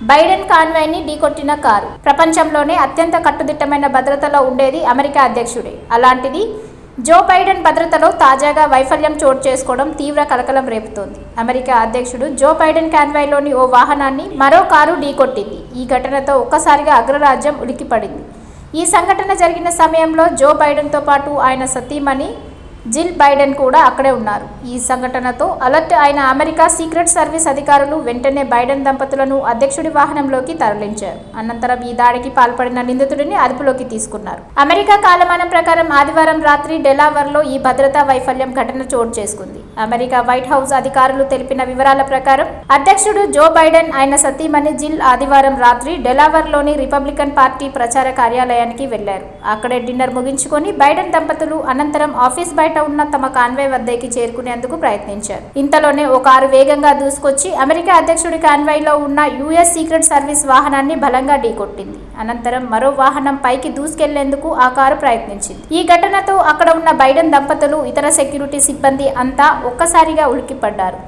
Biden కాన్వాయ్ని ఢీకొట్టిన car. ప్రపంచంలోనే అత్యంత కట్టుదిట్టమైన భద్రతలో ఉండేది అమెరికా అధ్యక్షుడే. అలాంటిది జో బైడెన్ భద్రతలో తాజాగా వైఫల్యం చోటు చేసుకోవడం తీవ్ర కలకలం రేపుతోంది. అమెరికా అధ్యక్షుడు జో బైడెన్ కాన్వాయ్లోని ఓ వాహనాన్ని మరో కారు ఢీకొట్టింది. ఈ ఘటనతో ఒక్కసారిగా అగ్రరాజ్యం ఉలిక్కిపడింది. ఈ సంఘటన జరిగిన సమయంలో జో బైడెన్తో పాటు ఆయన సతీమణి జిల్ బైడెన్ కూడా అక్కడే ఉన్నారు. ఈ సంఘటనతో అలర్ట్ అయిన అమెరికా సీక్రెట్ సర్వీస్ అధికారులు వెంటనే బైడెన్ దంపతులను అధ్యక్షుడి వాహనంలోకి తరలించారు. అనంతరం ఈ దాడికి పాల్పడిన నిందితుడిని అదుపులోకి తీసుకున్నారు. అమెరికా కాలమానం ప్రకారం ఆదివారం రాత్రి డెలావర్లో ఈ భద్రతా వైఫల్యం ఘటన చోటు చేసుకుంది. అమెరికా వైట్ హౌస్ అధికారులు తెలిపిన వివరాల ప్రకారం అధ్యక్షుడు జో బైడెన్ ఆయన సతీమణి జిల్ ఆదివారం రాత్రి డెలావర్లోని రిపబ్లికన్ పార్టీ ప్రచార కార్యాలయానికి వెళ్లారు. అక్కడే డిన్నర్ ముగించుకొని బైడెన్ దంపతులు అనంతరం ఆఫీస్ బయట ఉన్న తమ కాన్వాయ్ వద్దకి చేరుకునేందుకు ప్రయత్నించారు. ఇంతలోనే ఓ కారు వేగంగా దూసుకొచ్చి అమెరికా అధ్యక్షుడి కాన్వాయ్లో ఉన్న యుఎస్ సీక్రెట్ సర్వీస్ వాహనాన్ని బలంగా ఢీకొట్టింది. అనంతరం మరో వాహనం పైకి దూసుకెళ్లేందుకు ఆ కారు ప్రయత్నించింది. ఈ ఘటనతో అక్కడ ఉన్న బైడెన్ దంపతులు, ఇతర సెక్యూరిటీ సిబ్బంది అంతా ఒక్కసారిగా ఉలిక్కిపడ్డారు.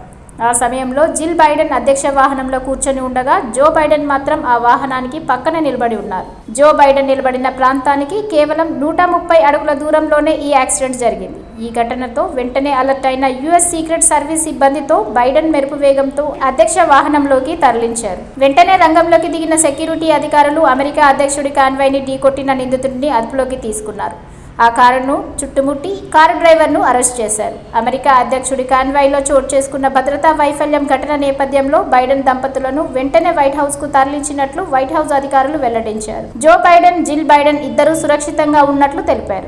ఆ సమయంలో జిల్ బైడెన్ అధ్యక్ష వాహనంలో కూర్చొని ఉండగా జో బైడెన్ మాత్రం ఆ వాహనానికి పక్కన నిలబడి ఉన్నారు. జో బైడెన్ నిలబడిన ప్రాంతానికి కేవలం 130 అడుగుల దూరంలోనే ఈ యాక్సిడెంట్ జరిగింది. ఈ ఘటనతో వెంటనే అలర్ట్ అయిన యుఎస్ సీక్రెట్ సర్వీస్ సిబ్బందితో బైడెన్ మెరుపు వేగంతో అధ్యక్ష వాహనంలోకి తరలించారు. వెంటనే రంగంలోకి దిగిన సెక్యూరిటీ అధికారులు అమెరికా అధ్యక్షుడి కాన్వాయ్ని ఢీకొట్టిన నిందితుడిని అదుపులోకి తీసుకున్నారు. ఆ కారును చుట్టుముట్టి కారు డ్రైవర్ను అరెస్ట్ చేశారు. అమెరికా అధ్యక్షుడి కాన్వాయ్లో చోటు చేసుకున్న భద్రతా వైఫల్యం ఘటన నేపథ్యంలో బైడెన్ దంపతులను వెంటనే వైట్ హౌస్ కు తరలించినట్లు వైట్ హౌస్ అధికారులు వెల్లడించారు. జో బైడెన్, జిల్ బైడెన్ ఇద్దరూ సురక్షితంగా ఉన్నట్లు తెలిపారు.